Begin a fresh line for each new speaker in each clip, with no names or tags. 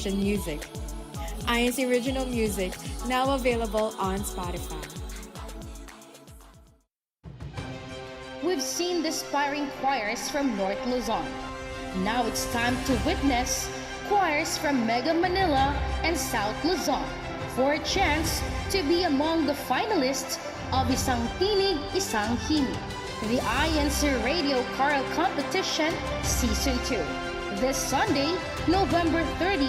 Christian music. INC Original Music, now available on Spotify.
We've seen the aspiring choirs from North Luzon. Now it's time to witness choirs from Mega Manila and South Luzon for a chance to be among the finalists of Isang Tinig, Isang Himig, the INCRadio Choral Competition Season 2. This Sunday, November 30,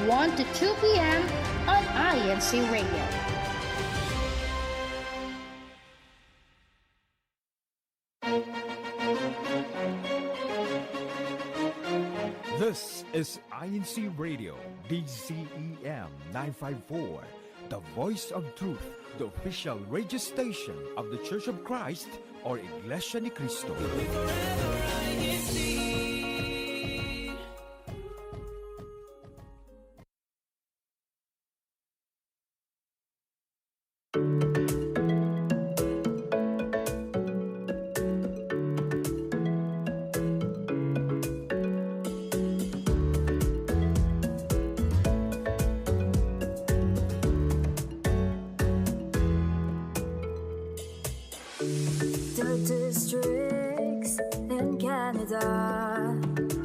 1 to 2 p.m. on INC Radio.
This is INC Radio, DCEM 954, the voice of truth, the official radio station of the Church of Christ, or Iglesianicristo.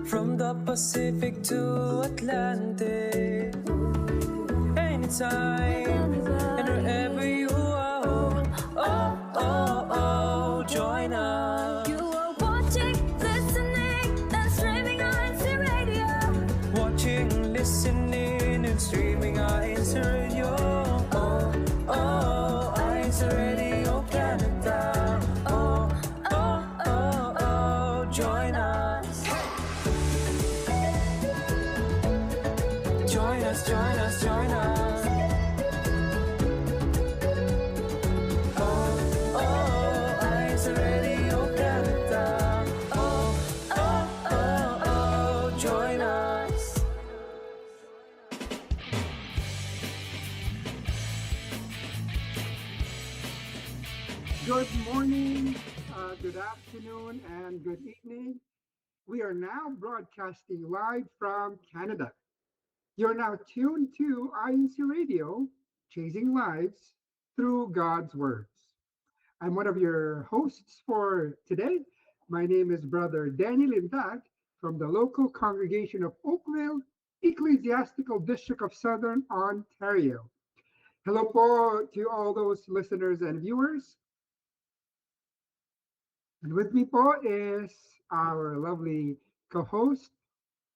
From the Pacific to Atlantic, anytime and wherever you are, join us.
You are watching, listening, and streaming on INC Radio.
Watching, listening, and streaming on INC Radio. INC Radio Canada. Join us. Join us, join us, join us. INC Radio Canada. Join us.
Good morning, good afternoon, and good evening. We are now broadcasting live from Canada. You're now tuned to INC Radio, chasing lives through God's words. I'm one of your hosts for today. My name is Brother Daniel Intac from the local congregation of Oakville, Ecclesiastical District of Southern Ontario. Hello po to all those listeners and viewers. And with me po is our lovely co-host,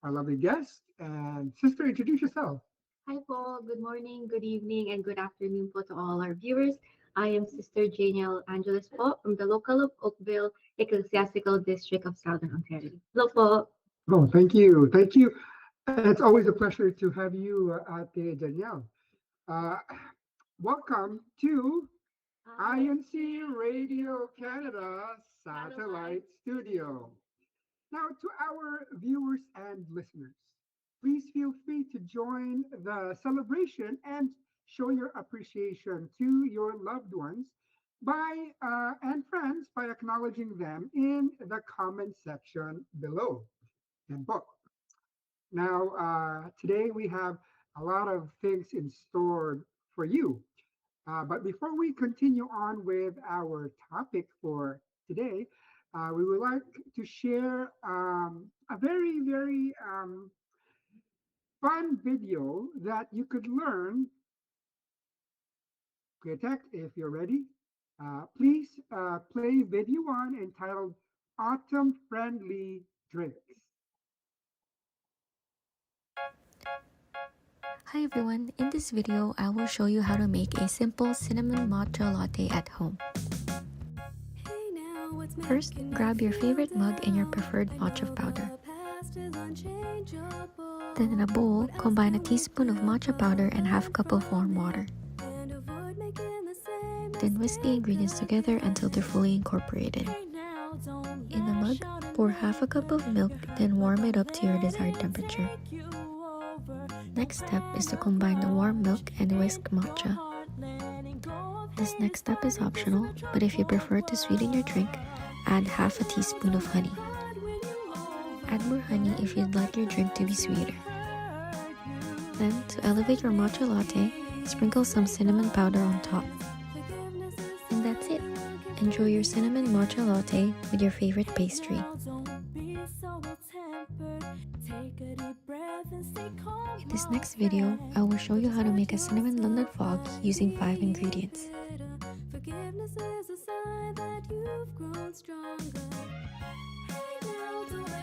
our lovely guest, and sister, introduce yourself.
Hi po, good morning, good evening, and good afternoon po to all our viewers. I am Sister Janiel Angeles po from the local of Oakville, Ecclesiastical District of Southern Ontario. Hello po.
Oh, thank you. Thank you. It's always a pleasure to have you, Ate Danielle. Welcome to INC Radio Canada Satellite Studio. Now, to our viewers and listeners, please feel free to join the celebration and show your appreciation to your loved ones and friends by acknowledging them in the comment section below. And book. Now, today we have a lot of things in store for you. But before we continue on with our topic for today, we would like to share a very, very fun video that you could learn. Okay, Tech, if you're ready, please play video one entitled Autumn Friendly Drinks.
Hi everyone, in this video I will show you how to make a simple cinnamon matcha latte at home. First, grab your favorite mug and your preferred matcha powder. Then in a bowl, combine a teaspoon of matcha powder and half cup of warm water. Then whisk the ingredients together until they're fully incorporated. In the mug, pour half a cup of milk, then warm it up to your desired temperature. Next step is to combine the warm milk and whisk matcha. This next step is optional, but if you prefer to sweeten your drink, add half a teaspoon of honey. Add more honey if you'd like your drink to be sweeter. Then, to elevate your matcha latte, sprinkle some cinnamon powder on top. And that's it! Enjoy your cinnamon matcha latte with your favorite pastry. In this next video, I will show you how to make a cinnamon London fog using 5 ingredients.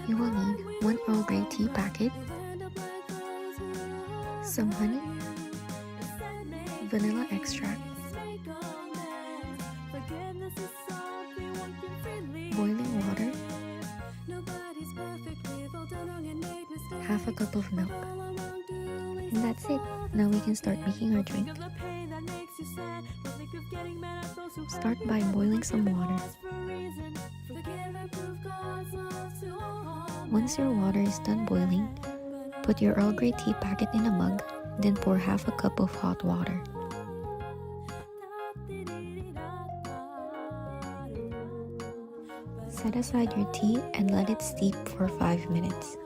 You will need 1 Earl Grey tea packet, some honey, vanilla extract, boiling water, half a cup of milk. And that's it. Now we can start making our drink. Start by boiling some water. Once your water is done boiling, put your Earl Grey tea packet in a mug, then pour half a cup of hot water. Set aside your tea and let it steep for 5 minutes.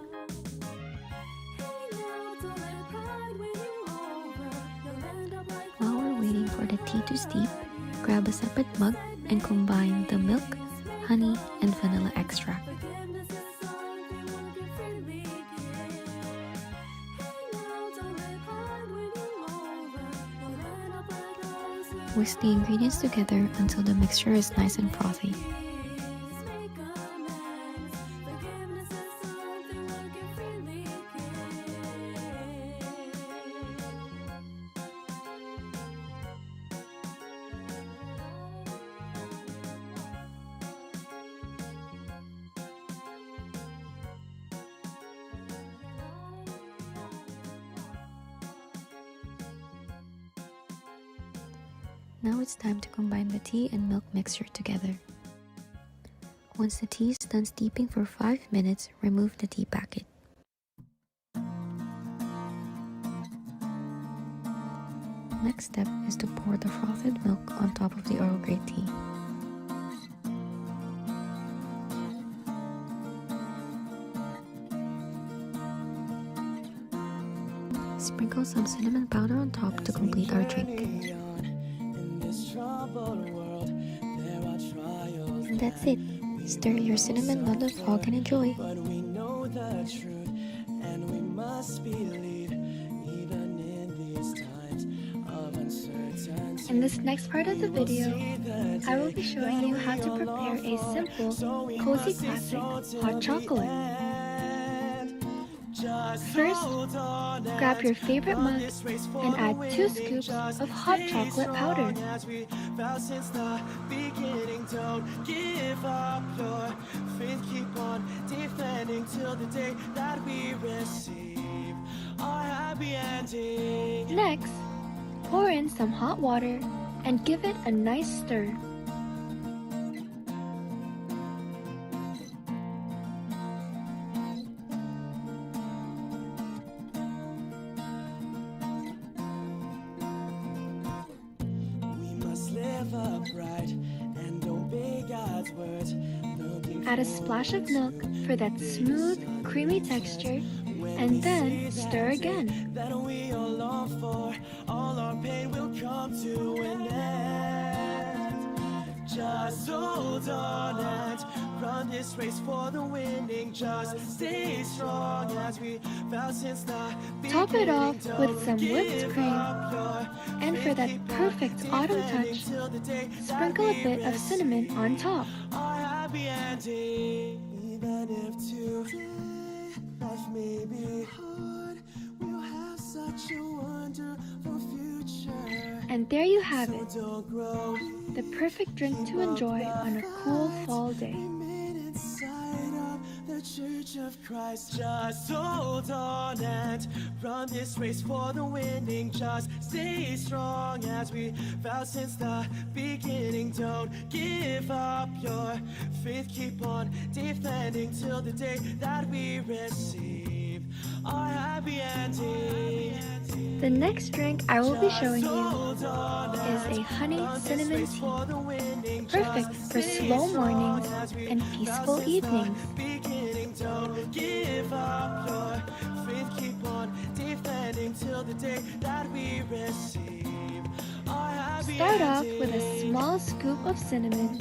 While we're waiting for the tea to steep, grab a separate mug and combine the milk, honey, and vanilla extract. Whisk the ingredients together until the mixture is nice and frothy. Now it's time to combine the tea and milk mixture together. Once the tea is done steeping for 5 minutes, remove the tea packet. Next step is to pour the frothed milk on top of the Earl Grey tea. Sprinkle some cinnamon powder on top to complete our drink. And that's it. Stir your cinnamon London fog and enjoy.
In this next part of the video, I will be showing you how to prepare a simple, cozy classic hot chocolate. First, grab your favorite mug and add 2 scoops of hot chocolate powder. Next, pour in some hot water and give it a nice stir. Add a splash of milk for that smooth, creamy texture, and then stir again. Just hold on and run this race for the winning. Just stay strong as we vow since the beginning. Top it off with some whipped cream, and for that perfect autumn touch, sprinkle a bit of cinnamon on top. Even if today life may be hard, we'll have such a wonderful future. And there you have it, the perfect drink to enjoy on a cool fall day. The Church of Christ, just hold on and run this race for the winning. Just stay strong as we vow since the beginning. Don't give up your faith, keep on defending till the day that we receive our happy ending. The next drink I will be showing you is a honey cinnamon tea, perfect for slow mornings and peaceful evenings. Don't give up your faith, keep on defending everything till the day that we receive our happy
Start off with a
ending.
small scoop of cinnamon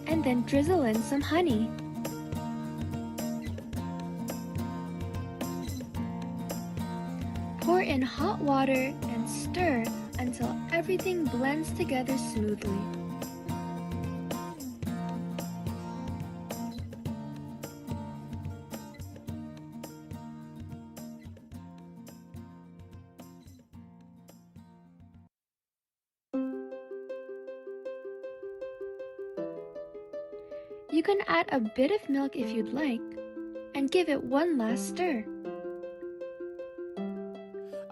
and then drizzle in some honey. Pour in hot water and stir until everything blends together smoothly. You can add a bit of milk if you'd like, and give it one last stir.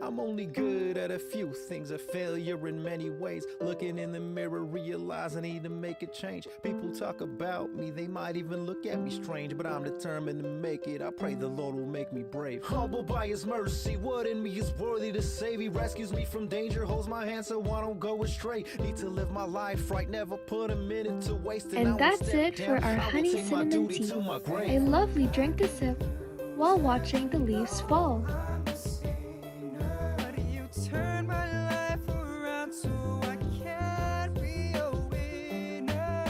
I'm only good at a few things, a failure in many ways. Looking in the mirror, realize I need to make a change. People talk about me, they might even look at me strange, but I'm determined to make it. I pray the Lord will make me brave. Humble by His mercy, what in me is worthy to save? He rescues me from danger, holds my hand so I don't go astray. Need to live my life right, never put a minute to waste.
And that's it for our honey cinnamon tea, a lovely drink to sip while watching the leaves fall.
Turn my life around so I can be a winner.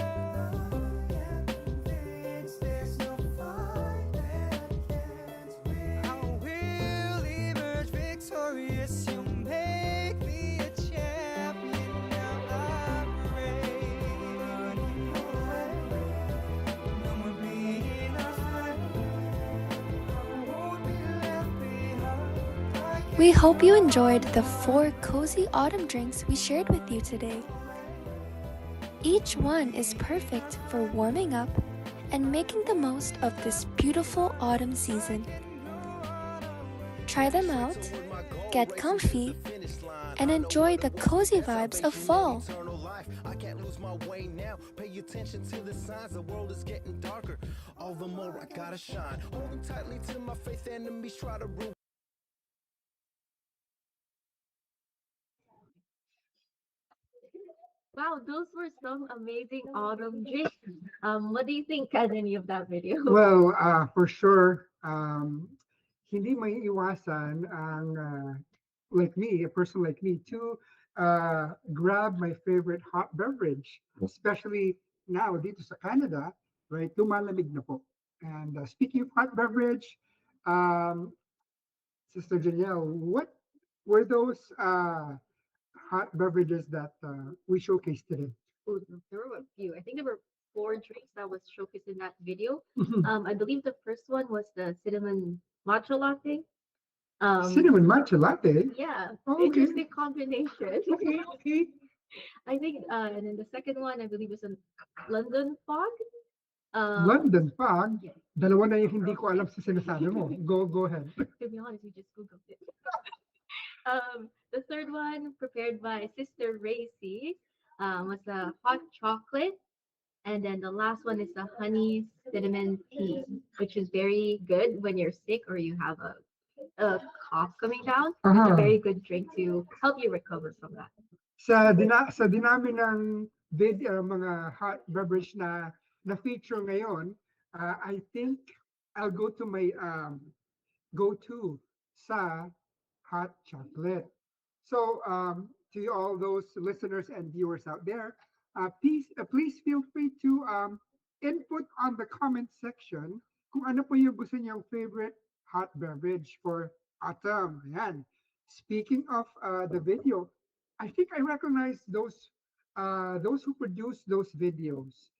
There's no fight that can't win. I will emerge victorious. You make me a champion. Now I'm ready. Running away. No more being afraid. I won't be left behind.
We hope you enjoyed the 4 cozy autumn drinks we shared with you today. Each one is perfect for warming up and making the most of this beautiful autumn season. Try them out, get comfy, and enjoy the cozy vibes of fall.
I can't lose my way now. Pay attention to the signs. The world is getting darker. All the more I gotta shine. Holding tightly to my faith. Enemies try to ruin.
Wow, those were some amazing autumn drinks. What do you think, Cousin, of that video?
Well, for sure, hindi may iwasan ang like me, a person like me, to grab my favorite hot beverage, especially now dito sa Canada, right? Lumalamig na po. And speaking of hot beverage, um, Sister Janelle, what were those hot beverages that we showcased today?
Oh, there were a few. I think there were 4 drinks that was showcased in that video.
Mhm.
I believe the first one was the cinnamon matcha latte.
Cinnamon matcha latte.
Yeah,
Oh, okay.
interesting combination.
Okay, okay.
I think, and then the second one, I believe, was a London fog.
London fog.
Yes.
Dalawa na yung hindi ko alam sa sinasabi mo. Go ahead.
To be honest, we just googled it. The third one, prepared by Sister Racy, was a hot chocolate. And then the last one is the honey cinnamon tea, which is very good when you're sick or you have a cough coming down. It's
Uh-huh.
a very good drink to help you recover from that.
Sa dinami ng mga hot beverage na feature ngayon, I think I'll go to my go-to sa hot chocolate. So to all those listeners and viewers out there, please feel free to input on the comment section kung ano po yung gusto niyong favorite hot beverage for autumn. Ayan. Speaking of the video, I think I recognize those who produce those videos.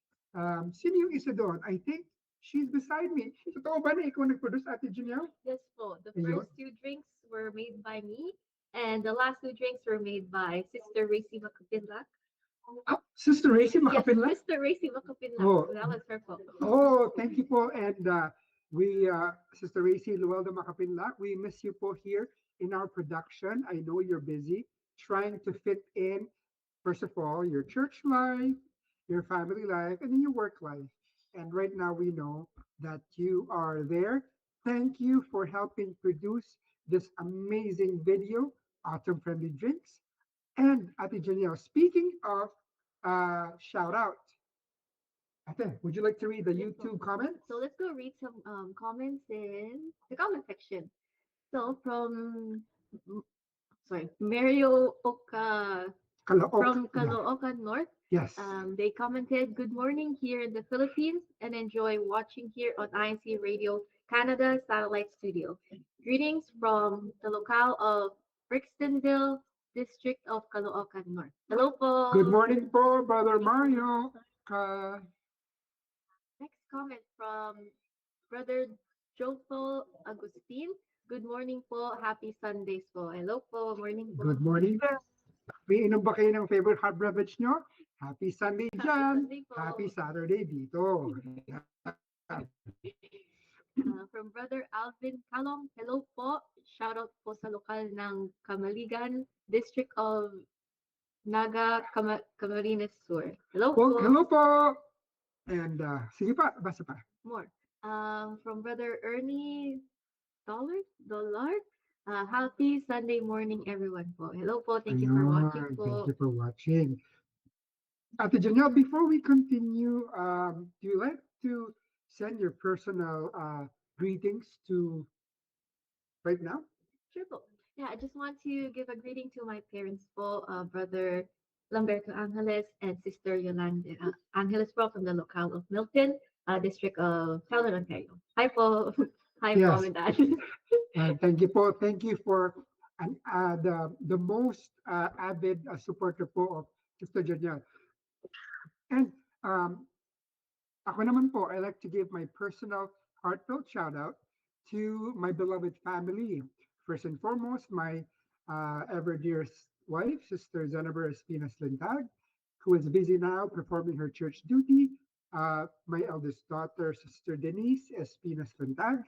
Sino yung isa doon? I think she's beside me. Totoo ba na ikaw nag-produce, Ate Janelle?
Yes, po. The
Ayun.
first 2 drinks were made by me, and the last 2 drinks were made by Sister Racy Macapinlac.
Ah, Sister Racy
Yes,
Macapinlac?
Sister Racy Macapinlac.
Oh.
That was her fault.
Oh, thank you po. And we, Sister Racy Luelda Macapinlac, we miss you po here in our production. I know you're busy trying to fit in, first of all, your church life, your family life, and then your work life. And right now we know that you are there. Thank you for helping produce this amazing video, Autumn Friendly Drinks. And Ate Janelle, speaking of shout out, Ate, would you like to read the YouTube comments?
So let's go read some comments in the comment section. So from sorry, Mario Oka
Kalaok.
from
Yeah.
Caloocan North.
Yes.
They commented, "Good morning here in the Philippines and enjoy watching here on INC Radio Canada Satellite Studio. Greetings from the locale of Brixtonville, District of Caloocan North." Hello po.
Good morning po, Brother Mario.
Next comment from Brother Jopel Agustin. "Good morning po. Happy Sundays po." Hello po. Morning po.
Good morning. May inom ba kayo ng favorite hot beverage nyo? Happy Sunday dyan.
Sunday po.
Happy Saturday dito.
From Brother Alvin Calong, hello po. Shoutout po sa lokal ng Kamaligan, District of Camarines Sur. Hello po.
Hello po. And sige pa, basta pa.
More. From Brother Ernie Dollard. Happy Sunday morning, everyone po. Hello po. Thank you for watching po.
Thank you for watching. Ate Janelle, before we continue, do you like to send your personal greetings to right now?
Sure po. Yeah, I just want to give a greeting to my parents po, Brother Lamberto Angeles and Sister Yolanda Angeles po from the locale of Milton, District of Southern Ontario. Hi po. Hi,
Yes.
Mom and Dad.
Thank you po. Thank you for the most avid supporter po of Sister Janelle. And ako naman po, I like to give my personal heartfelt shout out to my beloved family. First and foremost, my ever dearest wife, Sister Zenobia Espinas Lintag, who is busy now performing her church duty. My eldest daughter, Sister Denise Espinas Lintag.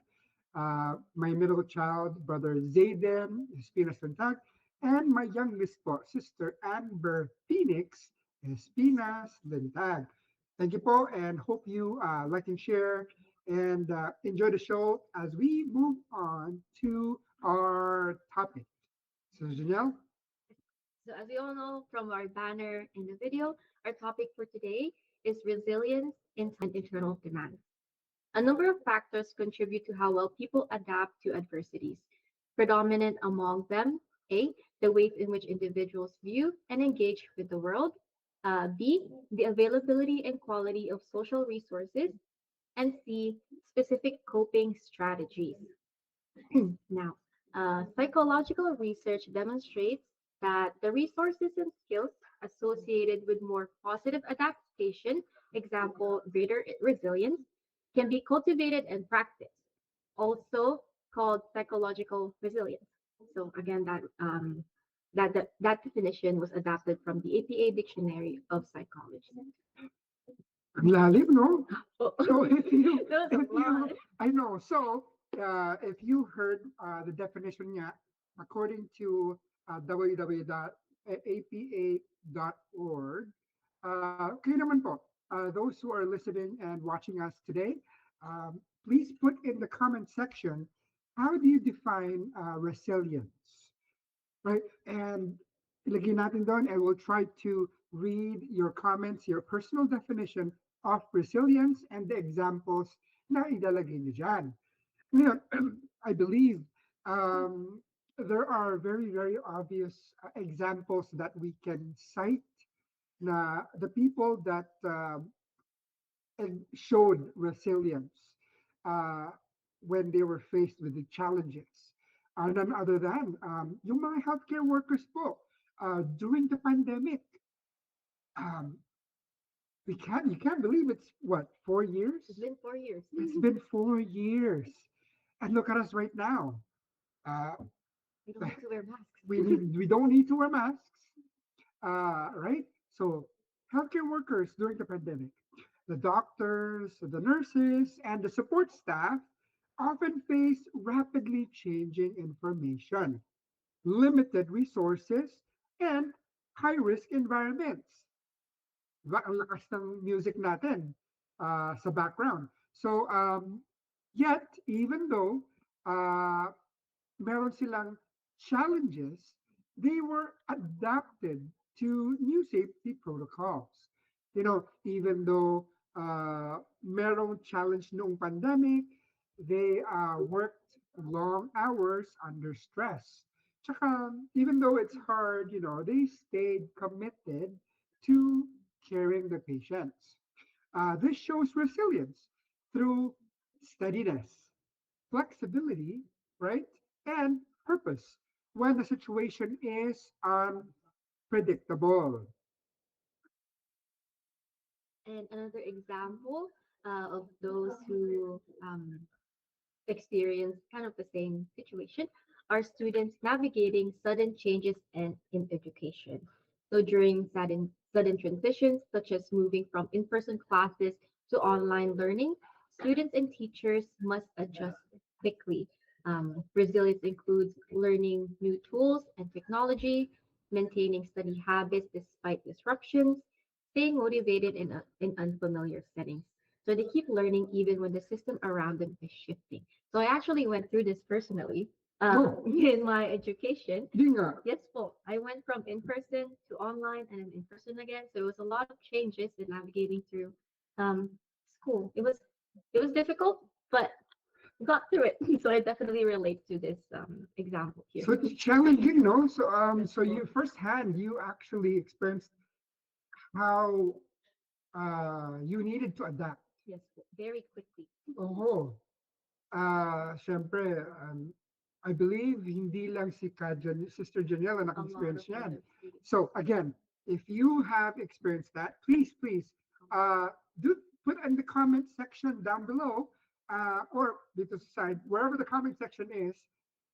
My middle child, Brother Zayden Espinas Lintag. And my youngest po, Sister Amber Phoenix Espinas Lintag. Thank you po, and hope you like and share and enjoy the show as we move on to our topic. So, Janelle?
So as we all know from our banner in the video, our topic for today is resilience in time and internal demand. A number of factors contribute to how well people adapt to adversities. Predominant among them, A, the ways in which individuals view and engage with the world. B, the availability and quality of social resources. And C, specific coping strategies. Now, psychological research demonstrates that the resources and skills associated with more positive adaptation, example, greater resilience, can be cultivated and practiced, also called psychological resilience. So again, that definition was adapted from the APA Dictionary of Psychology.
Ang lalim, no?
Oh.
So if you,
That was a lot.
I know. So if you heard the definition niya, according to www.apa.org, kayo naman po, those who are listening and watching us today, please put in the comment section, how do you define resilience? Right? And ilagay natin doon, and we'll try to read your comments, your personal definition of resilience and the examples na idalagay niyo dyan. Ngayon, I believe there are very, very obvious examples that we can cite na the people that showed resilience when they were faced with the challenges. None other than yung mga healthcare workers po during the pandemic. You can't believe it's what, 4 years?
It's been 4 years.
It's been 4 years. And look at us right now.
We don't need to wear masks.
We don't need to wear masks. Right? So healthcare workers during the pandemic, the doctors, the nurses, and the support staff often face rapidly changing information, limited resources, and high-risk environments. Diba? Ang lakas ng music natin sa background. So, yet, even though meron silang challenges, they were adapted to new safety protocols. You know, even though merong challenge noong pandemic, they worked long hours under stress. Tsaka, even though it's hard, they stayed committed to caring the patients. This shows resilience through steadiness, flexibility, right? And purpose when the situation is unpredictable.
And another example of those who experience kind of the same situation are students navigating sudden changes in education. So during sudden transitions, such as moving from in-person classes to online learning, students and teachers must adjust quickly. Resilience includes learning new tools and technology, maintaining study habits despite disruptions, staying motivated in unfamiliar settings. So they keep learning even when the system around them is shifting. So I actually went through this personally in my education.
Di nga.
Yes, po. I went from in-person to online and then in-person again. So it was a lot of changes in navigating through school. It was difficult, but got through it. So I definitely relate to this example here.
So it's challenging, no? So you firsthand, you actually experienced how you needed to adapt.
Yes, po. Very quickly.
Oh, syempre, I believe hindi lang si Sister Janelle ang
A lot
naka-experience
of
niyan.
other students.
So again, if you have experienced that, please, do put in the comment section down below, or dito sa side, wherever the comment section is,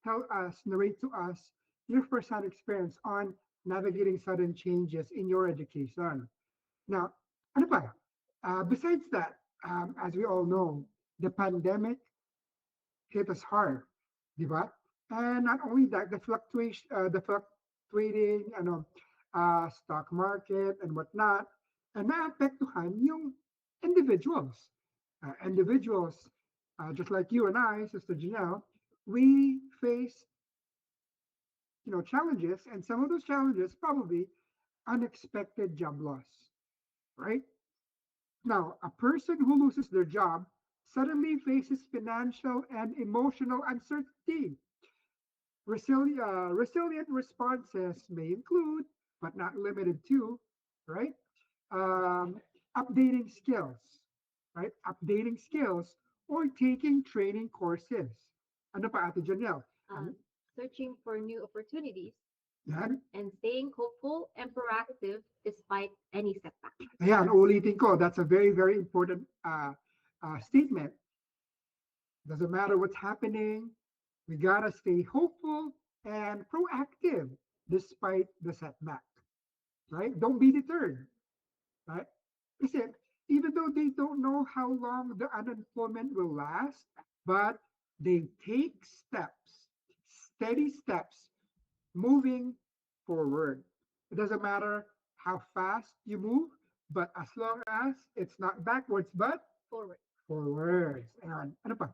tell us, narrate to us your first-hand experience on navigating sudden changes in your education. Now, ano pa? Besides that, as we all know, the pandemic hit us hard, di ba? And not only that, the fluctuating stock market and whatnot, and naapektuhan yung individuals. Individuals, just like you and I, Sister Janelle, we face challenges, and some of those challenges probably unexpected job loss, right? Now, a person who loses their job suddenly faces financial and emotional uncertainty. Resilient responses may include, but not limited to, right? Um, Updating skills, right? Updating skills or taking training courses. Ano pa, Ate Janelle?
Searching for new opportunities
Yan.
and staying hopeful and proactive despite any setback.
Ayan, ulitin ko, that's a very, very important statement. Doesn't matter what's happening, we gotta stay hopeful and proactive despite the setback, right? Don't be deterred, right? Kasi even though they don't know how long the unemployment will last, but they take steps, steady steps, moving forward. It doesn't matter how fast you move, but as long as it's not backwards, but
Forward.
forwards. And ano pa?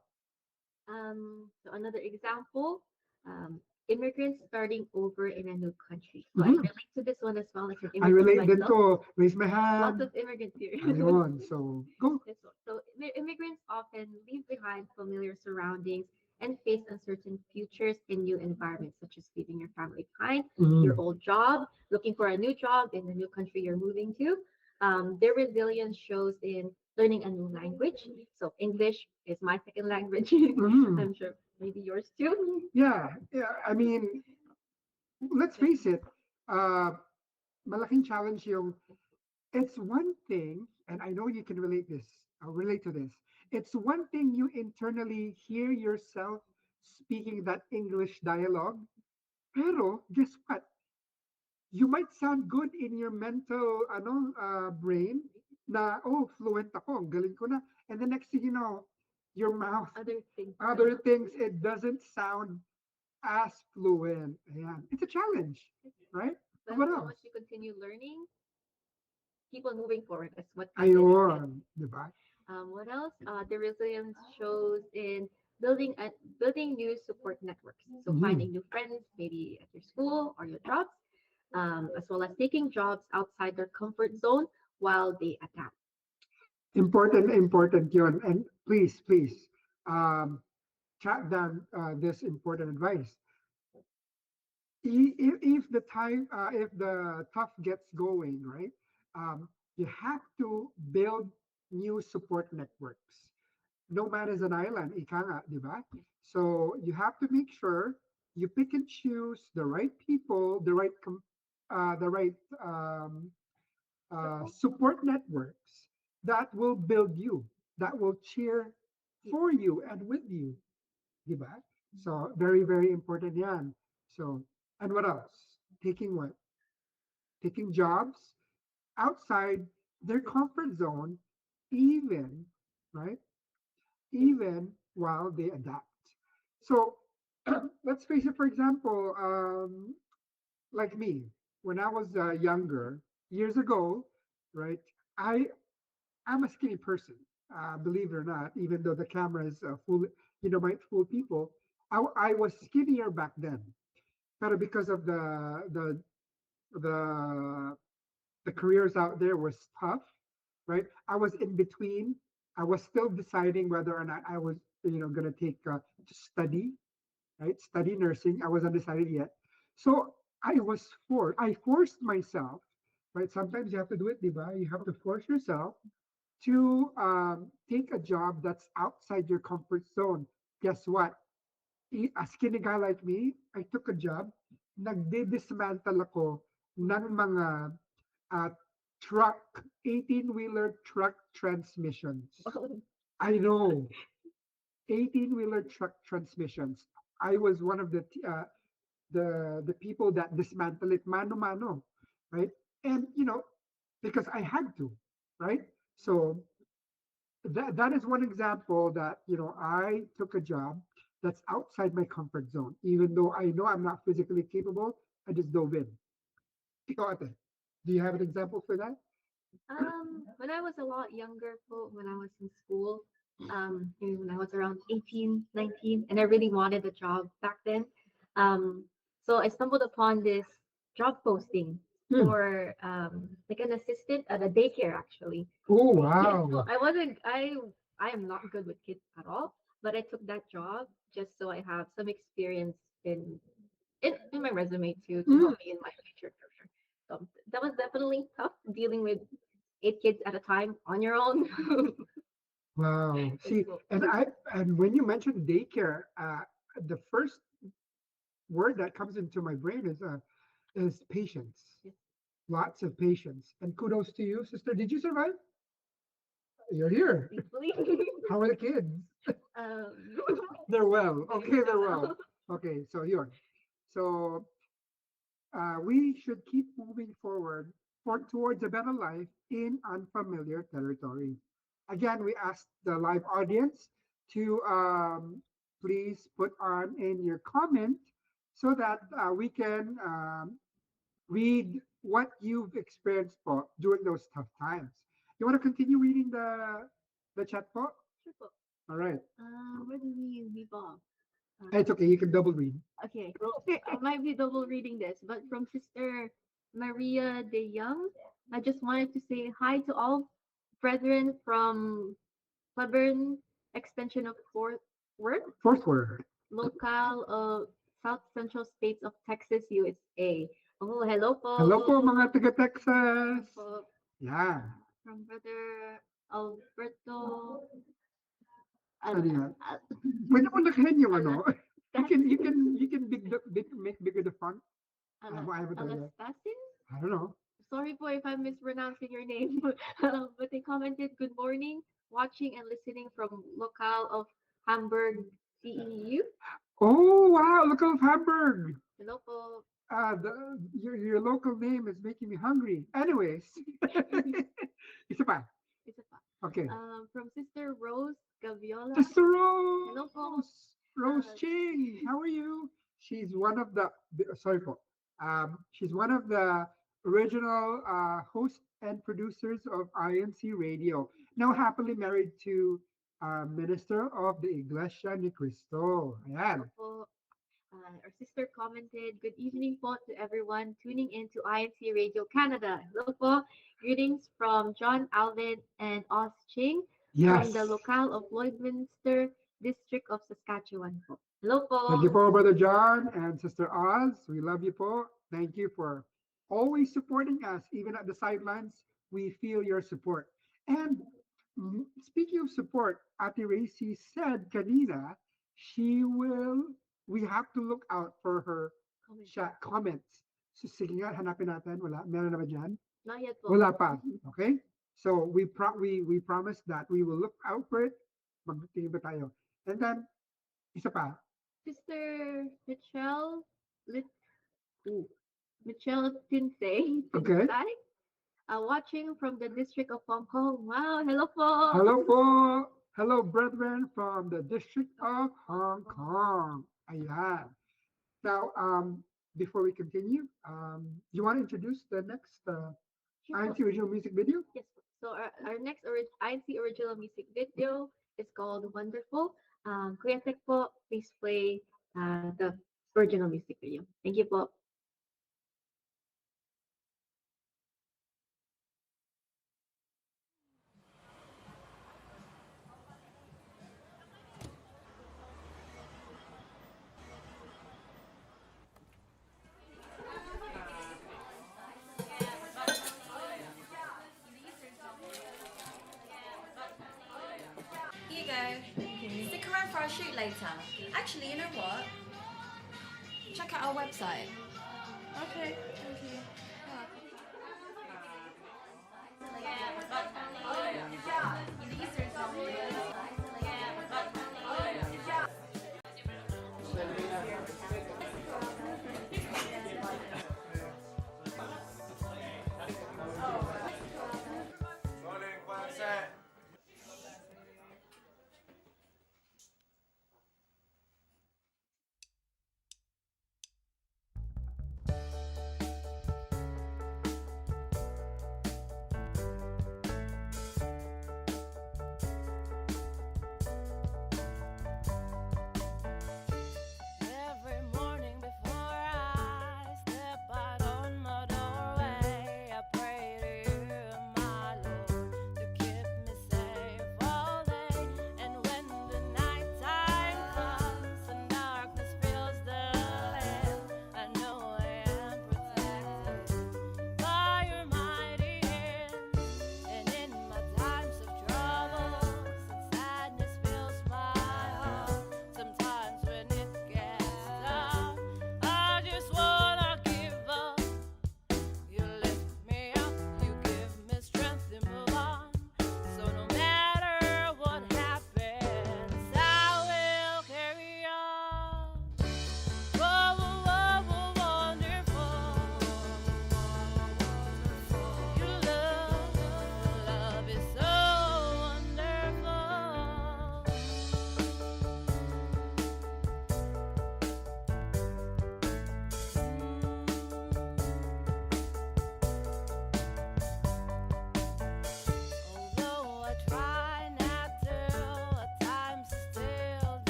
So another example, immigrants starting over in a new country. So I relate to this one as well. Like an
I
immigrant
relate din
myself.
to. Raise my
Lots
hand.
of immigrants here.
Ayun. So, go.
This one. So immigrants often leave behind familiar surroundings and face uncertain futures in new environments, such as leaving your family behind, your old job, looking for a new job in the new country you're moving to. Their resilience shows in learning a new language. So English is my second language.
Mhm.
I'm sure maybe yours too.
Yeah. I mean, let's face it. Malaking challenge yung, it's one thing, and I know you can relate to this. It's one thing you internally hear yourself speaking that English dialogue, pero guess what? You might sound good in your mental brain na, oh, fluent ako, ang galing ko na. And the next thing you know, your mouth, other things, it doesn't sound as fluent. Ayan. It's a challenge, right?
But
What
so
else?
much you continue learning, keep on moving forward. That's what
Ayun, di ba?
What else? The resilience shows in building new support networks. So finding new friends, maybe at your school or your jobs, as well as taking jobs outside their comfort zone while they adapt.
Important yun. And please, chat down this important advice. If the time, if the tough gets going, right? You have to build new support networks. No man is an island, ika nga, di ba? So you have to make sure you pick and choose the right people, the right support networks that will build you, that will cheer for you and with you, di ba? So very, very important yan. So, and what else? Taking what? Taking jobs outside their comfort zone, even, right? Even while they adapt. So let's face it, for example, like me, when I was younger, years ago, right? I I'm a skinny person, believe it or not. Even though the camera is full, might fool people. I was skinnier back then, but because of the the careers out there was tough, right? I was in between. I was still deciding whether or not I was, going to take to study, right? Study nursing. I was undecided yet. So I forced myself, right? Sometimes you have to do it, diba? You have to force yourself to take a job that's outside your comfort zone. Guess what? A skinny guy like me, I took a job, nagdi-dismantle ako ng mga uh, truck, 18-wheeler truck transmissions. I know, 18-wheeler truck transmissions. I was one of the people that dismantle it mano mano, right? And because I had to, right? So that is one example that I took a job that's outside my comfort zone, even though I know I'm not physically capable. I just dove in. Ikaw, ate, do you have an example for that?
When I was a lot younger, po, when I was in school, maybe when I was around 18, 19, and I really wanted a job back then. So I stumbled upon this job posting for like an assistant at a daycare actually.
Oh
Yeah, so
wow!
I am not good with kids at all, but I took that job just so I have some experience in my resume to help me in my future career. So that was definitely tough dealing with 8 kids at a time on your own.
Wow. See,
Cool.
and when you mentioned daycare, the first word that comes into my brain is patience.
Yes.
Lots of patience. And kudos to you, sister. Did you survive? You're here.
Thankfully.
How are the kids?
um,
They're well. Okay, they're well. Okay, so you're. So we should keep moving forward towards a better life in unfamiliar territory. Again, we ask the live audience to please put on in your comment so that we can read what you've experienced po during those tough times. You want to continue reading the chat po?
sure po.
All right.
Where do we leave off?
It's okay. You can double read.
Okay, I might be double reading this, but from Sister Maria De Young, I just wanted to say hi to all brethren from Clebern extension of Fort Worth,
Fourth word.
locale of South Central States of Texas, USA. Oh, hello po.
Hello po mga taga Texas.
Po.
Yeah.
From Brother Alberto.
Ano yan? Pwede mo nakahin yung ano. You can make bigger the font.
Anastasin?
I don't know.
Sorry po if I'm mispronouncing your name. But they commented, good morning, watching and listening from locale of Hamburg, CEU.
Oh wow, local of Hamburg.
Hello po.
Your local name is making me hungry. Anyways, isa pa.
Isa pa.
Okay.
From Sister Rose Gaviola.
Sister Rose.
Hello po.
Rose Ching. How are you? She's one of the sorry po. She's one of the original hosts and producers of INC Radio. Now happily married to minister of the Iglesianicristo. Ayan.
Po. Our sister commented, good evening po to everyone tuning in to INC Radio Canada. Hello po. Greetings from John Alvin and Oz Ching
Yes.
from the locale of Lloydminster, District of Saskatchewan po. Hello po.
Thank you po, Brother John and Sister Oz. We love you po. Thank you for always supporting us, even at the sidelines. We feel your support. And speaking of support, Ate Racy said kanina, we have to look out for her comments. So sige nga, hanapin natin. Wala, meron na ba dyan?
Not yet po.
Wala pa. Okay? So we promise that we will look out for it. Magtingin ba tayo? And then, isa pa.
Sister Michelle Tinsay.
Okay.
Watching from the District of Hong Kong. Wow, hello po.
Hello po. Hello, brethren from the District of Hong Kong. Ayan. Now, before we continue, you want to introduce the next INC original music video?
Yes. So our next INC original music video is called Wonderful. Kuya Tek po, please play the original music video. Thank you po.
Here you go. Stick around for our shoot later. Actually, you know what? Check out our website. Okay, thank you.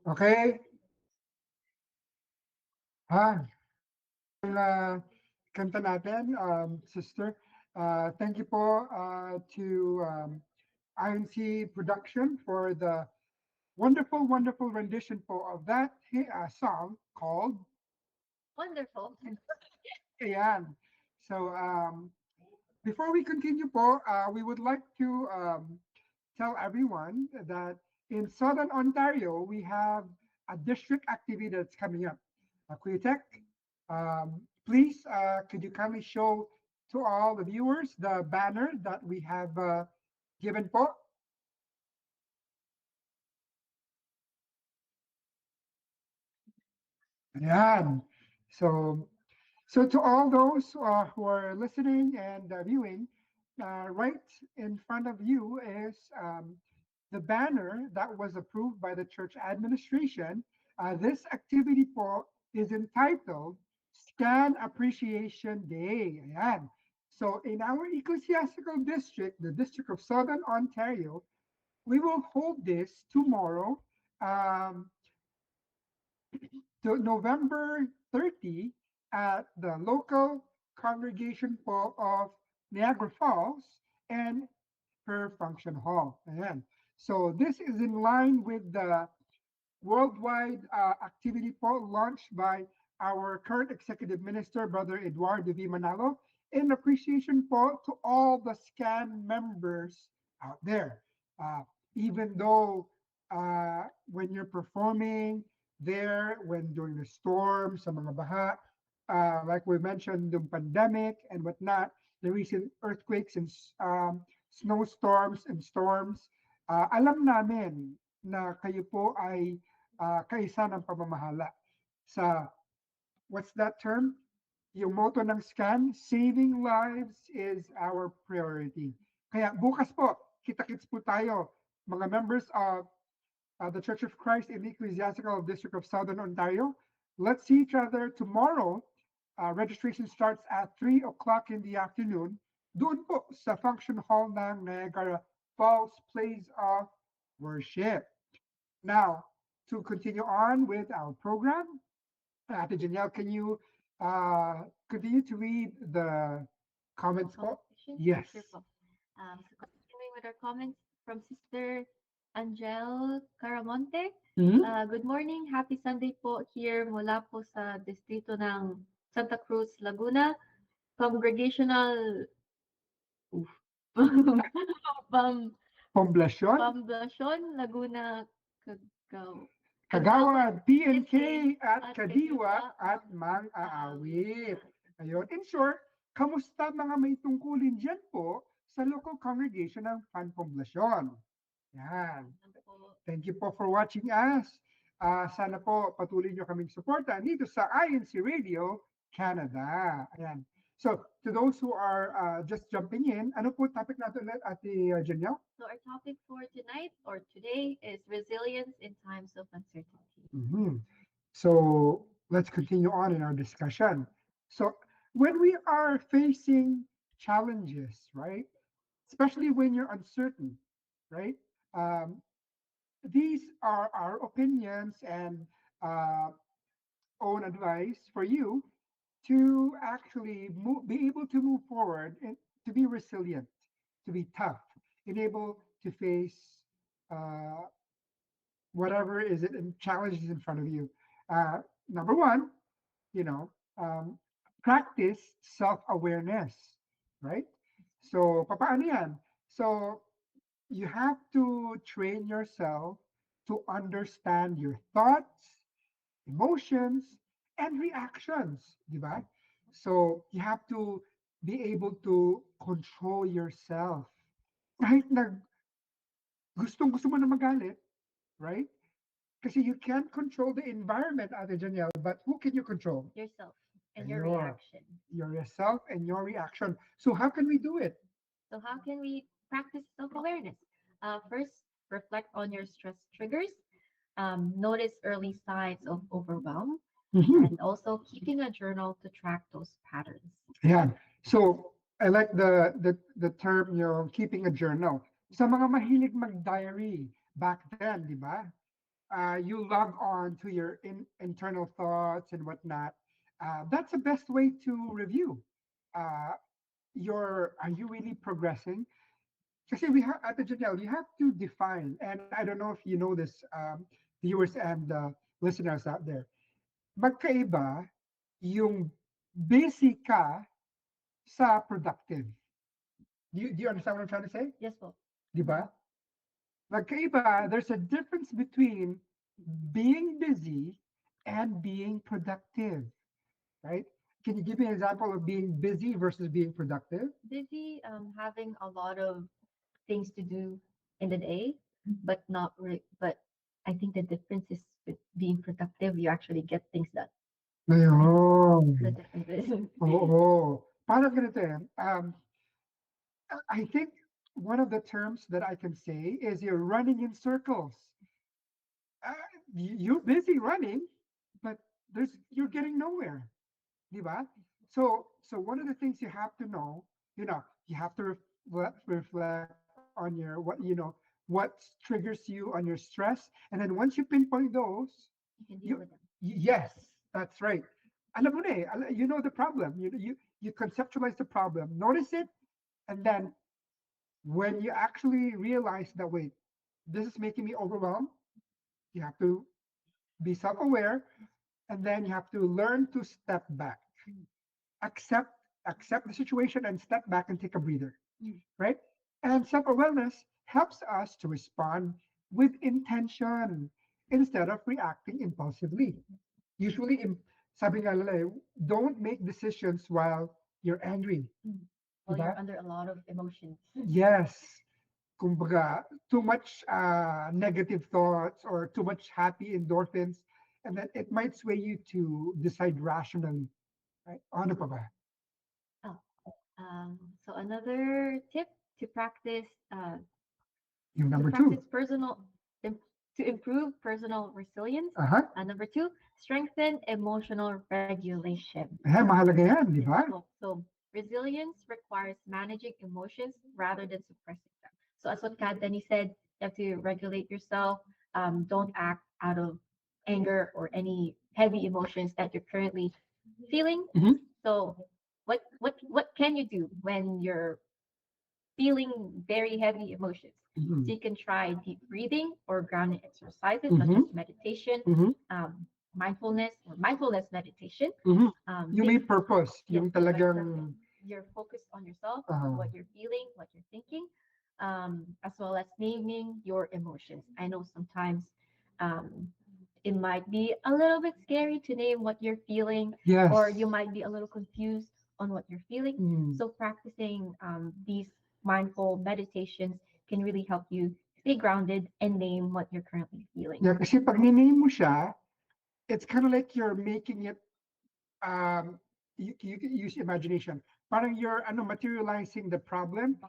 Okay? Ha? Ang kanta natin, sister. Thank you po to INC Production for the wonderful, wonderful rendition po of that song called
Wonderful.
Ayan. So, before we continue po, we would like to tell everyone that in Southern Ontario, we have a district activity that's coming up. Kuya Tech, please, could you kindly show to all the viewers the banner that we have given po? Ayan. So to all those who are listening and viewing, right in front of you is the banner that was approved by the church administration. This activity po is entitled Scan Appreciation Day. Ayan. So in our ecclesiastical district, the District of Southern Ontario, we will hold this tomorrow, to November 30 at the local congregation po of Niagara Falls and her function hall. Ayan. So this is in line with the worldwide activity po launched by our current executive minister, Brother Eduardo V. Manalo, in appreciation po to all the SCAN members out there. Even though when you're performing there, when during the storm, sa mga baha, like we mentioned, the pandemic and whatnot, the recent earthquakes and snowstorms and storms, alam namin na kayo po ay kaisa ng pamamahala sa, what's that term? Yung motto ng SCAN, saving lives is our priority. Kaya bukas po, kita-kits po tayo, mga members of the Church of Christ in the Ecclesiastical District of Southern Ontario. Let's see each other tomorrow. Registration starts at 3 o'clock in the afternoon. Doon po sa function hall ng Niagara Falls Place of Worship. Now, to continue on with our program, Ate Janelle, can you continue to read the comments po? Yes.
Sure po. So continuing with our comments from Sister Angel Caramonte. Good morning, happy Sunday po here mula po sa distrito ng Santa Cruz, Laguna. Congregational Pamblacion, Laguna,
Kagawad, PNK at Kadiwa at Mang Aawit. Ayun. In short, kamusta mga may tungkulin dyan po sa local congregation ng Pan Poblacion? Yan. Thank you po for watching us. Sana po patuloy nyo kaming suporta dito sa INCRadio Canada. Ayan. So, to those who are just jumping in, ano po topic natin ulit, Ate Janelle?
So our topic for tonight or today is resilience in times of uncertainty.
So, let's continue on in our discussion. So, when we are facing challenges, right? Especially when you're uncertain, right? These are our opinions and own advice for you to actually be able to move forward and to be resilient, to be tough, and able to face whatever is it and challenges in front of you. Number one, practice self-awareness, right? So, papaano yan? So, you have to train yourself to understand your thoughts, emotions, and reactions, di ba? So, you have to be able to control yourself. Kahit gustong-gusto mo na magalit, right? Kasi you can't control the environment, Ate Janelle, but who can you control?
Yourself and your reaction.
Yourself and your reaction. So how can we do it?
So how can we practice self-awareness? First, reflect on your stress triggers. Notice early signs of overwhelm. And also keeping a journal to track those patterns.
Yeah. So I like the term, keeping a journal. Sa mga mahilig mag-diary back then, di ba? you log on to your internal thoughts and whatnot. That's the best way to review. Uh, are you really progressing? Kasi we have at the Janelle, you have to define, and I don't know if you know this, viewers and listeners out there. Magkaiba yung busy ka sa productive. Do you understand what I'm trying to say?
Yes po.
Di ba? Magkaiba, there's a difference between being busy and being productive, right? Can you give me an example of being busy versus being productive?
Busy, having a lot of things to do in the day, but not really. But I think the difference is with being productive, you actually get things done.
Ayun.
The difference is.
Oo. Parang ganito eh. I think one of the terms that I can say is you're running in circles. Uh, you're busy running, but you're getting nowhere. Diba? So one of the things you have to know, you have to reflect on your what triggers you on your stress, and then once you pinpoint those,
You can deal with them.
yes, that's right. Alam mo na eh, you know the problem. You conceptualize the problem, notice it, and then when you actually realize that wait, this is making me overwhelmed, you have to be self-aware, and then you have to learn to step back, accept accept the situation, and step back and take a breather, right? And self-awareness helps us to respond with intention instead of reacting impulsively. Usually, sabi nga nila, don't make decisions while you're angry.
Well, you're
Diba?
under a lot of emotions.
Yes. Kumbaga, too much negative thoughts or too much happy endorphins, and then it might sway you to decide rationally. Right? Ano pa ba?
Oh, so another tip to practice
Yung
to
number
practice
two.
to improve personal resilience.
Aha.
Number two, strengthen emotional regulation.
Mahalaga yan, di ba?
So resilience requires managing emotions rather than suppressing them. So as what Kat Denny said, you have to regulate yourself. Don't act out of anger or any heavy emotions that you're currently feeling.
Mhm.
So what can you do when you're feeling very heavy emotions?
Mhm.
So you can try deep breathing or grounding exercises such
Mhm.
as meditation,
Mhm.
mindfulness or mindfulness meditation.
Mhm. Yung may
Think-
purpose,
yes,
yung
the right
talagang
purpose. You're focused on yourself,
Uh-huh.
what you're feeling, what you're thinking, as well as naming your emotions. I know sometimes it might be a little bit scary to name what you're feeling,
Yes.
or you might be a little confused on what you're feeling.
Mm.
So practicing these mindful meditations can really help you stay grounded and name what you're currently feeling.
Yeah, kasi pag niname mo siya, it's kind of like you're making it, you can use imagination. Parang you're materializing the problem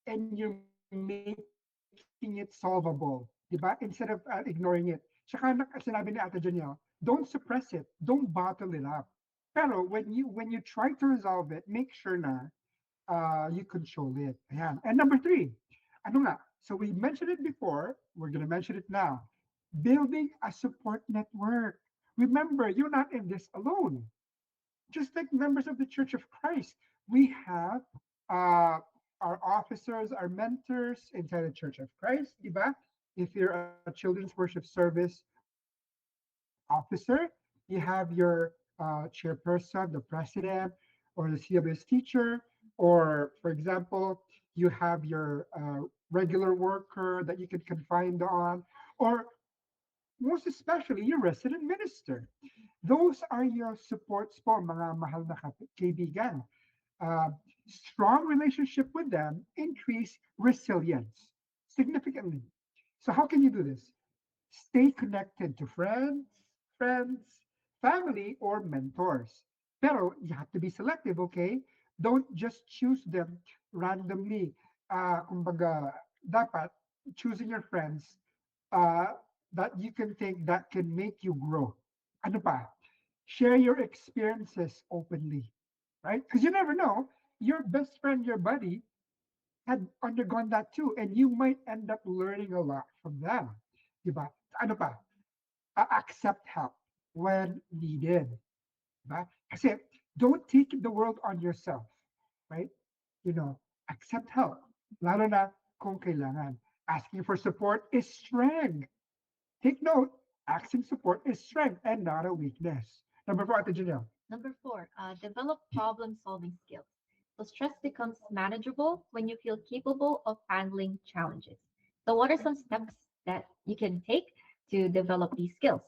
and you're making it solvable, di ba? Instead of ignoring it. Tsaka sinabi ni Ate Janelle, don't suppress it, don't bottle it up. Pero when you try to resolve it, make sure na you control it. Ayan. And number three, ano nga? So we mentioned it before, we're gonna mention it now. Building a support network. Remember, you're not in this alone. Just like members of the Church of Christ, we have our officers, our mentors inside the Church of Christ, diba? If you're a children's worship service officer, you have your chairperson, the president, or the CWS teacher, or for example, you have your regular worker that you can confide on, or most especially your resident minister. Those are your supports po, mga mahal na kaibigan. Uh, Strong relationship with them increase resilience significantly. So how can you do this? Stay connected to friends, family, or mentors. Pero you have to be selective, okay? Don't just choose them randomly. Kumbaga, dapat choosing your friends uh, that you can think that can make you grow. Ano pa? Share your experiences openly, right? Because you never know, your best friend, your buddy, had undergone that too, and you might end up learning a lot from them. Diba? Ano pa? accept help when needed. Diba? Kasi don't take the world on yourself, right? You know, accept help. Lalo na kung kailangan. Asking for support is strength. Take note, asking support is strength and not a weakness. Number four, Ate Janelle.
Number four, develop problem solving skills. So stress becomes manageable when you feel capable of handling challenges. So, what are some steps that you can take to develop these skills?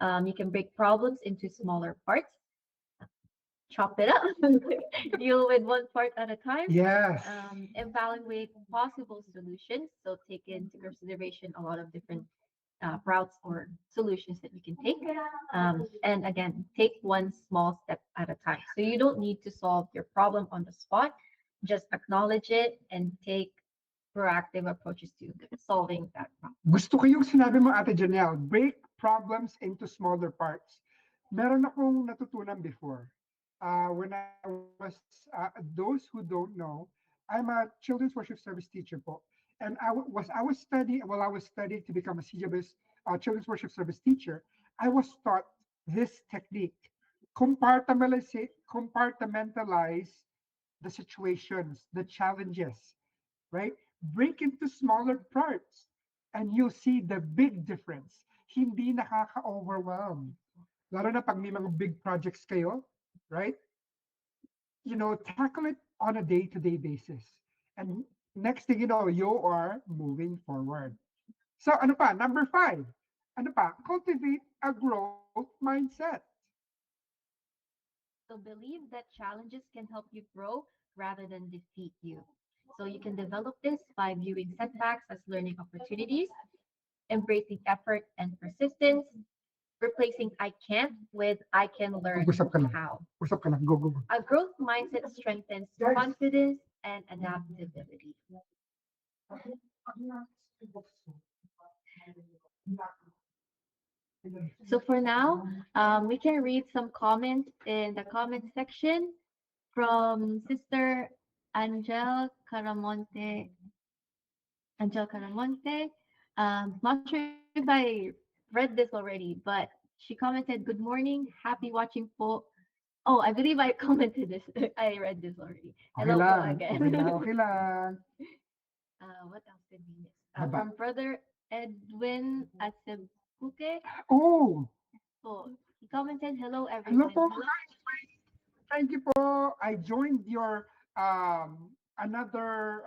You can break problems into smaller parts, chop it up, deal with one part at a time,
Yes.
evaluate possible solutions. So, take into consideration a lot of different routes or solutions that you can take. And again, take one small step at a time. So you don't need to solve your problem on the spot. Just acknowledge it and take proactive approaches to solving that problem.
Gusto ko yung sinabi mo, Ate Janelle, break problems into smaller parts. Meron akong natutunan before. When I was, those who don't know, I'm a children's worship service teacher po. And I was studying, while I was studying to become a CJBS children's worship service teacher, I was taught this technique. Compartmentalize the situations, the challenges, right? Break into smaller parts and you'll see the big difference. Hindi nakaka-overwhelm. Lalo na pag may mga big projects kayo, right? You know, tackle it on a day-to-day basis. And next thing you know, you are moving forward. So ano pa? Number five. Ano pa? Cultivate a growth mindset.
So believe that challenges can help you grow rather than defeat you. So you can develop this by viewing setbacks as learning opportunities, embracing effort and persistence, replacing I can't with I can learn
Usap ka lang.
how.
Usap ka lang. Go, go, go.
A growth mindset strengthens confidence and adaptability. So for now, we can read some comments in the comment section from Sister Angel Caramonte. Angel Caramonte. Not sure if I read this already, but she commented, "Good morning, happy watching po." Oh, I believe I commented this. I read this already.
Okay
Hello po
lang.
again.
Okay lang. Okay lang.
What else did we miss?
Baba.
From Brother Edwin Atsebuke.
Oh,
So he commented, "Hello
hello
everyone."
po.
Hello.
Thank you po. I joined your another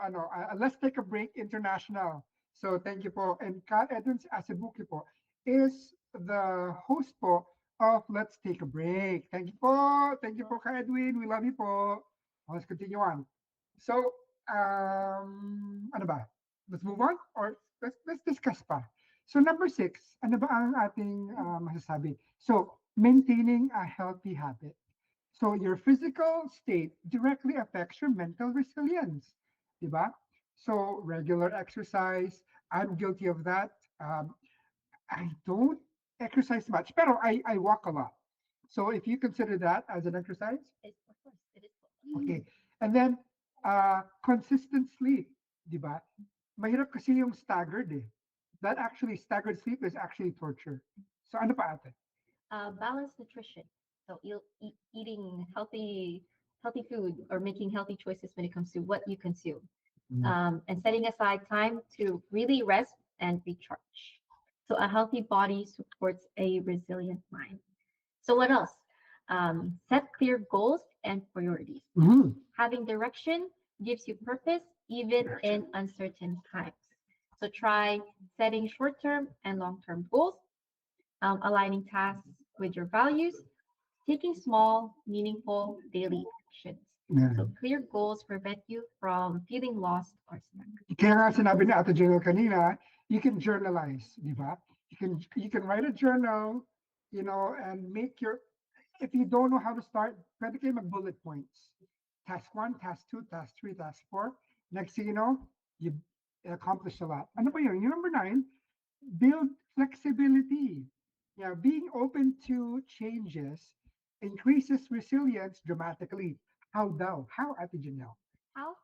Let's Take a Break International. So thank you po. And Ka Edwin Asebuki po is the host po of Let's Take a Break. Thank you po. Thank you po, Ka Edwin. We love you po. Let's continue on. So, ano ba? Let's move on or let's discuss pa. So number six, ano ba ang ating masasabi? So, maintaining a healthy habit. So your physical state directly affects your mental resilience, diba? So regular exercise, I'm guilty of that. I don't exercise much, pero I walk a lot. So if you consider that as an exercise,
Of course, it is.
okay. And then consistent sleep, diba? Mahirap kasi yung staggered eh. That actually staggered sleep is actually torture. So ano pa ate?
Balanced nutrition. So eating healthy food or making healthy choices when it comes to what you consume, and setting aside time to really rest and recharge. So a healthy body supports a resilient mind. So what else? Set clear goals and priorities. Having direction gives you purpose even in uncertain times. So try setting short-term and long-term goals, aligning tasks with your values, taking small, meaningful daily actions.
Yeah.
So clear goals prevent you from feeling lost or stuck.
Kaya nga sinabi ni Ate Joel kanina, you can journalize, di ba? You can write a journal, you know, and make your, if you don't know how to start, pwede kayo mag-bullet points. Task 1, task 2, task 3, task 4. Next thing you know, you accomplished a lot. Ano pa yun? Yung number 9, build flexibility. Yeah, being open to changes increases resilience dramatically. How daw? How, Ate Janelle?
How?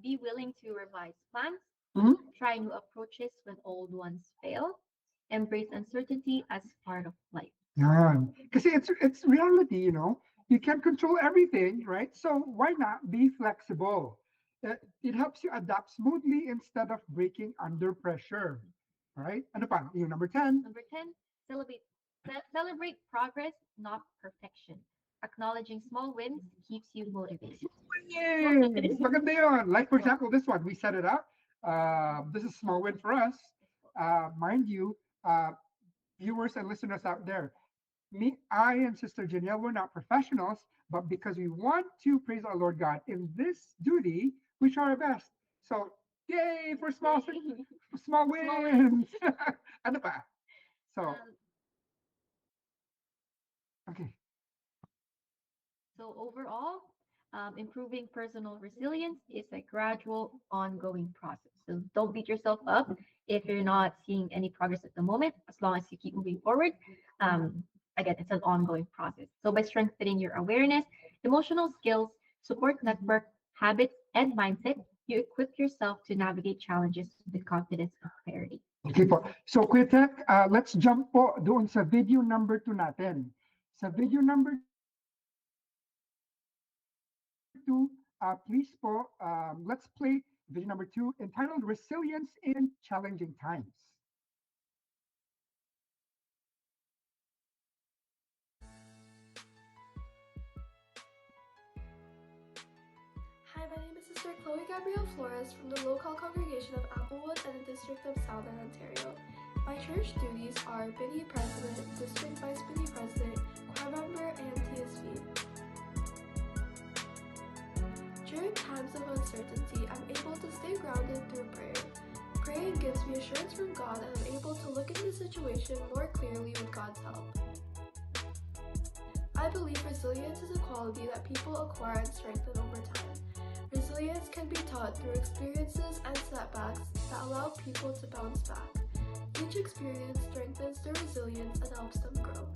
Be willing to revise plans,
Mhm.
try new approaches when old ones fail, Embrace uncertainty as part of life.
Yan. Kasi it's reality, you know. You can't control everything, right? So why not be flexible? It helps you adapt smoothly instead of breaking under pressure. Right? Ano pa? Yung number 10.
Number 10, celebrate progress, not perfection. Acknowledging small wins keeps you motivated.
Yay! Maganda yun. Like, for example, this one, we set it up. This is a small win for us. Mind you, viewers and listeners out there, I and Sister Janelle, we're not professionals, but because we want to praise our Lord God in this duty, we try our best. So, yay for small wins. Ano pa? So, okay.
So overall, improving personal resilience is a gradual, ongoing process. So don't beat yourself up if you're not seeing any progress at the moment. As long as you keep moving forward, again, it's an ongoing process. So by strengthening your awareness, emotional skills, support network, habits, and mindset, you equip yourself to navigate challenges with confidence and clarity.
Okay po. So, Kuya Tek, let's jump po doon sa video number 2 natin. Sa video number 2, please po, let's play video number 2 entitled Resilience in Challenging Times.
Hi, my name is Sister Chloe Gabrielle Flores from the local congregation of Applewood and the District of Southern Ontario. My church duties are Biddy President, District Vice Biddy President, choir member, and TSV. During times of uncertainty, I'm able to stay grounded through prayer. Praying gives me assurance from God and I'm able to look into the situation more clearly with God's help. I believe resilience is a quality that people acquire and strengthen over time. Resilience can be taught through experiences and setbacks that allow people to bounce back. Each experience strengthens their resilience and helps them grow.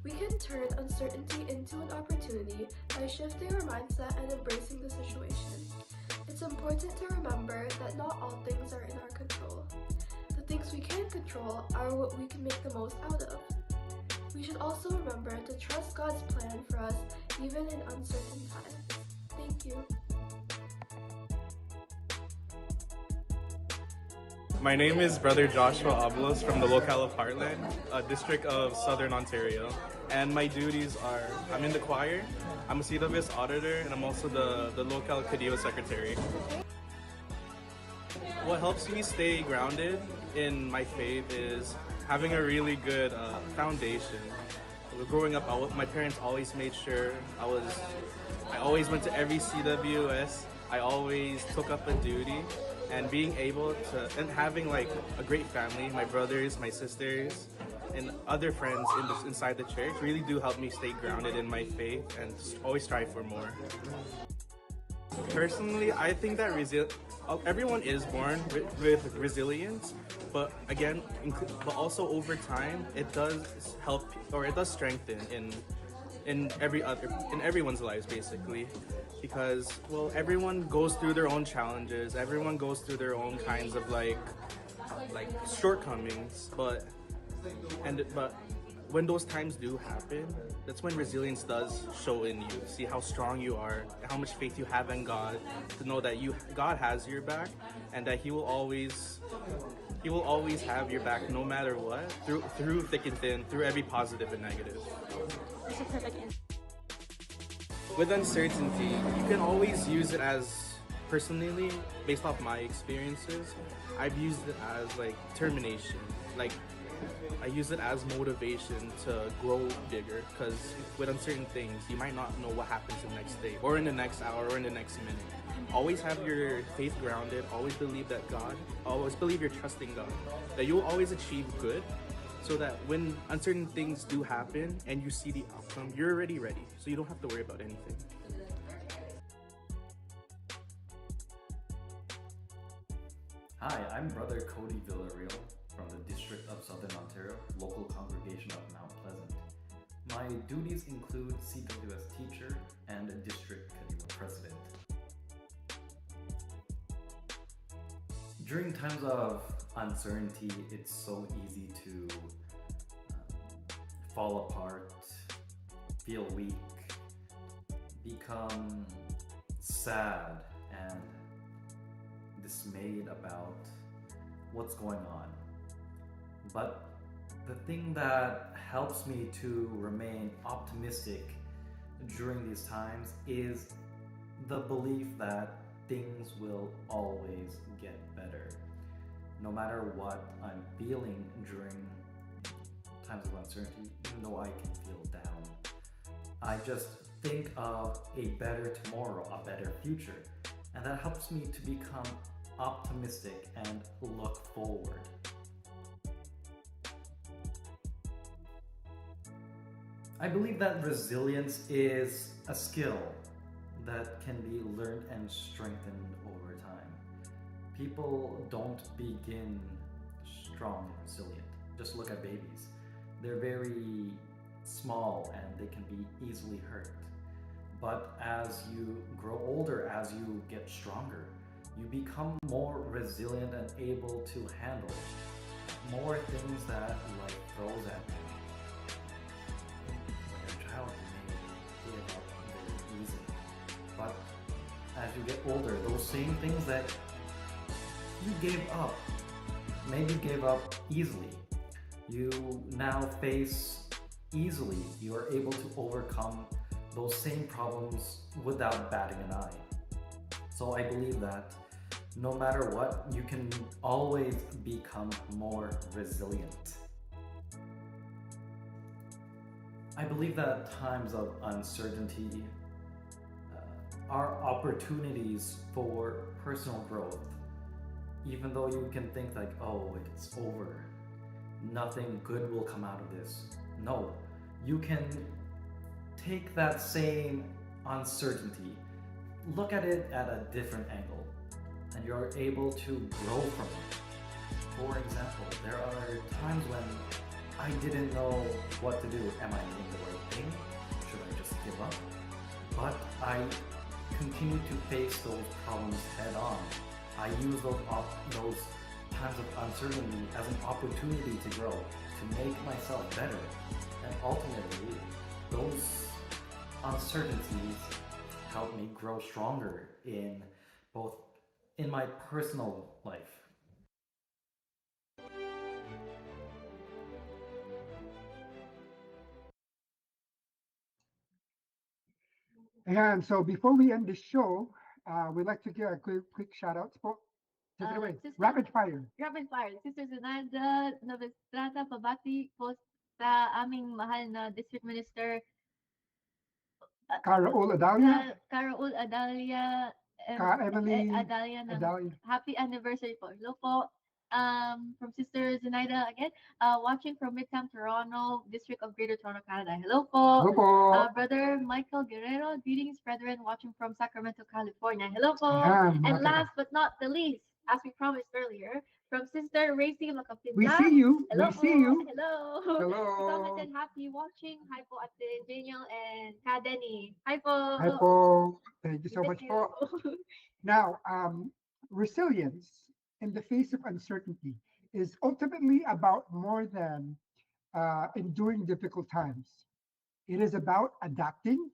We can turn uncertainty into an opportunity by shifting our mindset and embracing the situation. It's important to remember that not all things are in our control. The things we can control are what we can make the most out of. We should also remember to trust God's plan for us even in uncertain times. Thank you.
My name is Brother Joshua Abulos from the locale of Heartland, a district of Southern Ontario. And my duties are, I'm in the choir, I'm a CWS auditor, and I'm also the local CADIO secretary. What helps me stay grounded in my faith is having a really good foundation. Growing up, my parents always made sure I always went to every CWS, I always took up a duty, and being able to, and having like a great family, my brothers, my sisters, and other friends inside the church really do help me stay grounded in my faith and always strive for more. Personally, I think that everyone is born with resilience, but again, but also over time, it does help or it does strengthen in everyone's lives basically, because well, everyone goes through their own challenges, everyone goes through their own kinds of like shortcomings, but when those times do happen, that's when resilience does show in you. See how strong you are, how much faith you have in God, to know that God has your back, and that He will always have your back no matter what, through thick and thin, through every positive and negative.
That's a perfect answer.
With uncertainty, you can always use it as, personally, based off my experiences, I've used it as like termination. Like I use it as motivation to grow bigger, because with uncertain things, you might not know what happens the next day, or in the next hour, or in the next minute. Always have your faith grounded, always believe you're trusting God, that you'll always achieve good, so that when uncertain things do happen and you see the outcome, you're already ready, so you don't have to worry about anything.
Hi, I'm Brother Cody Villarreal from the District of Southern Ontario, local congregation of Mount Pleasant. My duties include CWS teacher and district president. During times of uncertainty, it's so easy to fall apart, feel weak, become sad and dismayed about what's going on. But the thing that helps me to remain optimistic during these times is the belief that things will always get better. No matter what I'm feeling during times of uncertainty, even though I can feel down, I just think of a better tomorrow, a better future, and that helps me to become optimistic and look forward. I believe that resilience is a skill that can be learned and strengthened over time. People don't begin strong and resilient. Just look at babies. They're very small and they can be easily hurt. But as you grow older, as you get stronger, you become more resilient and able to handle more things that life throws at you. When you're a child, you may give up very easily. But as you get older, those same things that you gave up, maybe gave up easily, you now face easily. You are able to overcome those same problems without batting an eye. So I believe that no matter what, you can always become more resilient. I believe that times of uncertainty are opportunities for personal growth. Even though you can think like, oh, it's over, nothing good will come out of this. No, you can take that same uncertainty, look at it at a different angle, and you're able to grow from it. For example, there are times when I didn't know what to do. Am I doing the right thing? Should I just give up? But I continue to face those problems head on. I use those times of uncertainty as an opportunity to grow, to make myself better. And ultimately, those uncertainties help me grow stronger in both in my personal life.
And so before we end the show, we'd like to give a quick shout out. Take it away. Rapid fire.
Rapid fire. Sister Zunada Novestrata, pabati po sa aming mahal na District Minister
Karaul Adalia.
Karaul Adalia.
Emily
Adalia.
Adalia.
Happy anniversary po. Hello po. From Sister Zenaida again, watching from Midtown Toronto, District of Greater Toronto, Canada. Hello po.
Hello po.
Brother Michael Guerrero, greetings, brethren, watching from Sacramento, California. Hello po.
Yeah,
And last but not the least, as we promised earlier, from Sister Racy Macapinda.
We see you.
Hello
We
po.
see you.
Hello.
Hello.
Commented happy watching. Hi po Ate Daniel and Ka Denny. Hi po.
Hi po. Thank you so
We
much
miss
po.
you.
Now, resilience in the face of uncertainty is ultimately about more than enduring difficult times. It is about adapting,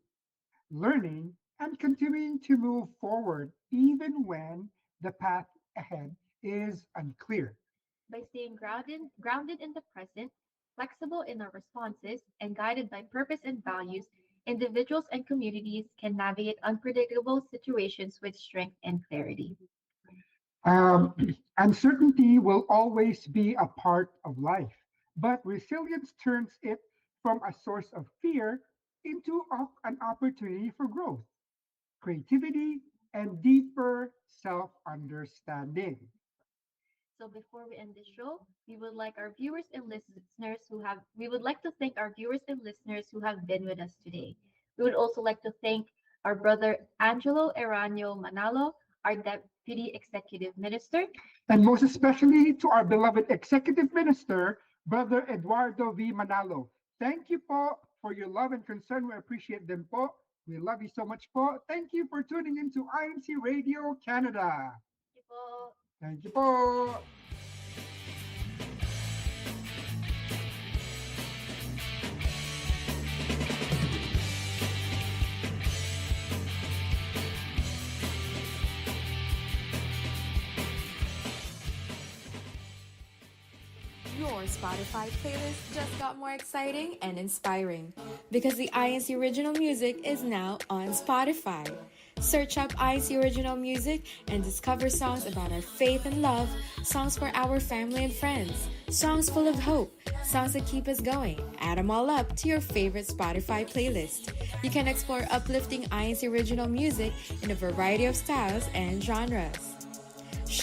learning, and continuing to move forward even when the path ahead is unclear.
By staying grounded in the present, flexible in our responses, and guided by purpose and values, individuals and communities can navigate unpredictable situations with strength and clarity.
Uncertainty will always be a part of life, but resilience turns it from a source of fear into an opportunity for growth, creativity, and deeper self understanding.
So before we end the show, we would like our viewers and listeners we would like to thank our viewers and listeners who have been with us today. We would also like to thank our brother Angelo Eranio Manalo, our Deputy Executive Minister.
And most especially to our beloved Executive Minister, Brother Eduardo V. Manalo. Thank you po for your love and concern. We appreciate them po. We love you so much po. Thank you for tuning into INC Radio Canada.
Thank you po.
Thank you po.
Spotify playlist just got more exciting and inspiring because the INC Original Music is now on Spotify. Search up INC Original Music and discover songs about our faith and love, songs for our family and friends, songs full of hope, songs that keep us going. Add them all up to your favorite Spotify playlist. You can explore uplifting INC Original Music in a variety of styles and genres.